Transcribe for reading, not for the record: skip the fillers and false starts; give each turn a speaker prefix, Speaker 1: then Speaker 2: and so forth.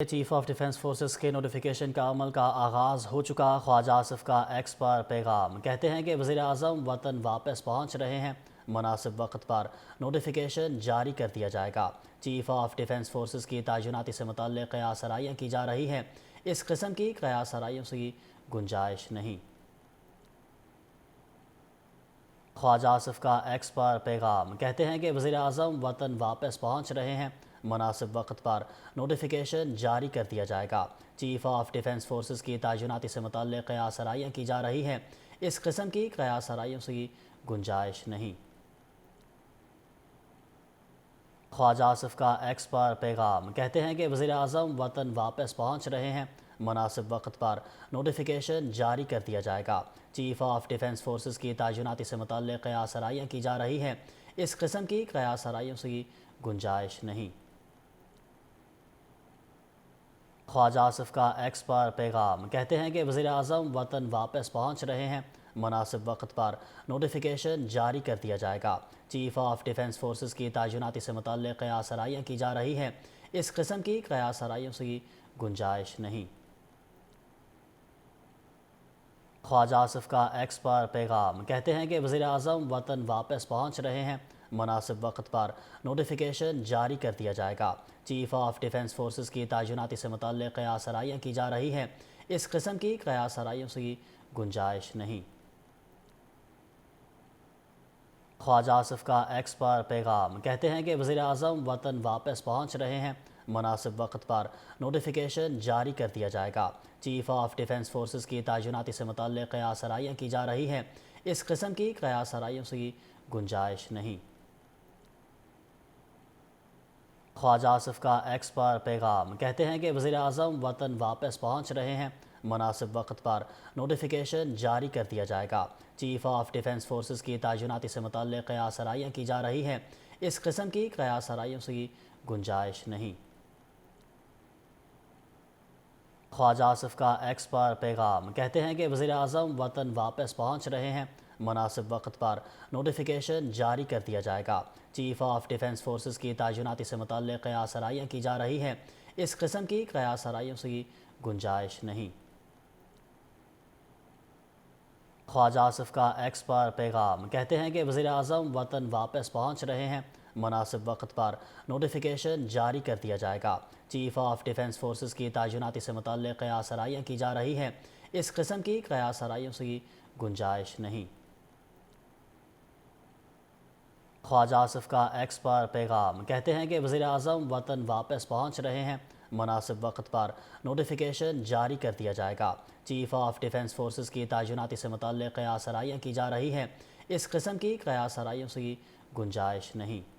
Speaker 1: Chief of defence forces کے notification کا عمل کا آغاز ہو چکا۔ خواجہ آصف کا ایکس پر پیغام، کہتے ہیں کہ وزیر اعظم وطن واپس پہنچ رہے ہیں، مناسب وقت پر نوٹیفیکیشن جاری کر دیا جائے گا۔ چیف آف ڈیفنس فورسز کی تعیناتی سے متعلق قیاس آرائیاں کی جا رہی ہیں، اس قسم کی قیاس آرائیوں سے گنجائش نہیں۔ خواجہ آصف کا ایکس پر پیغام، کہتے ہیں کہ وزیر اعظم وطن واپس پہنچ رہے ہیں، مناسب وقت پر نوٹیفیکیشن جاری کر دیا جائے گا۔ چیف آف ڈیفنس فورسز کی تعیناتی سے متعلق قیاس آرائیاں کی جا رہی ہیں، اس قسم کی قیاس آرائیوں سے گنجائش نہیں۔ خواجہ آصف کا ایکس پر پیغام، کہتے ہیں کہ وزیر اعظم وطن واپس پہنچ رہے ہیں، مناسب وقت پر نوٹیفیکیشن جاری کر دیا جائے گا۔ چیف آف ڈیفنس فورسز کی تعیناتی سے متعلق قیاس آرائیاں کی جا رہی ہیں، اس قسم کی قیاس آرائیوں سے گنجائش نہیں۔ خواجہ آصف کا ایکس پر پیغام، کہتے ہیں کہ وزیر اعظم وطن واپس پہنچ رہے ہیں، مناسب وقت پر نوٹیفیکیشن جاری کر دیا جائے گا۔ چیف آف ڈیفنس فورسز کی تعیناتی سے متعلق قیاس آرائیاں کی جا رہی ہیں، اس قسم کی قیاس آرائیوں سے گنجائش نہیں۔ خواجہ آصف کا ایکس پر پیغام، کہتے ہیں کہ وزیر اعظم وطن واپس پہنچ رہے ہیں، مناسب وقت پر نوٹیفیکیشن جاری کر دیا جائے گا۔ چیف آف ڈیفنس فورسز کی تعیناتی سے متعلق قیاس آرائیاں کی جا رہی ہیں، اس قسم کی قیاس آرائیوں سے گنجائش نہیں۔ خواجہ آصف کا ایکس پر پیغام، کہتے ہیں کہ وزیر اعظم وطن واپس پہنچ رہے ہیں، مناسب وقت پر نوٹیفیکیشن جاری کر دیا جائے گا۔ چیف آف ڈیفنس فورسز کی تعیناتی سے متعلق قیاس آرائیاں کی جا رہی ہیں، اس قسم کی قیاس آرائیوں سے گنجائش نہیں۔ خواجہ آصف کا ایکس پر پیغام، کہتے ہیں کہ وزیر اعظم وطن واپس پہنچ رہے ہیں، مناسب وقت پر نوٹیفیکیشن جاری کر دیا جائے گا۔ چیف آف ڈیفنس فورسز کی تعیناتی سے متعلق قیاس آرائیاں کی جا رہی ہیں، اس قسم کی قیاس آرائیوں سے گنجائش نہیں۔ خواجہ آصف کا ایکس پر پیغام، کہتے ہیں کہ وزیر اعظم وطن واپس پہنچ رہے ہیں، مناسب وقت پر نوٹیفیکیشن جاری کر دیا جائے گا۔ چیف آف ڈیفنس فورسز کی تعیناتی سے متعلق قیاس آرائیاں کی جا رہی ہیں، اس قسم کی قیاس آرائیوں سے گنجائش نہیں۔ خواجہ آصف کا ایکس پر پیغام، کہتے ہیں کہ وزیر اعظم وطن واپس پہنچ رہے ہیں، مناسب وقت پر نوٹیفیکیشن جاری کر دیا جائے گا۔ چیف آف ڈیفنس فورسز کی تعیناتی سے متعلق قیاس آرائیاں کی جا رہی ہیں، اس قسم کی قیاس آرائیوں سے گنجائش نہیں۔ خواجہ آصف کا ایکس پر پیغام، کہتے ہیں کہ وزیر اعظم وطن واپس پہنچ رہے ہیں، مناسب وقت پر نوٹیفیکیشن جاری کر دیا جائے گا۔ چیف آف ڈیفنس فورسز کی تعیناتی سے متعلق قیاس آرائیاں کی جا رہی ہیں، اس قسم کی قیاس آرائیوں سے گنجائش نہیں۔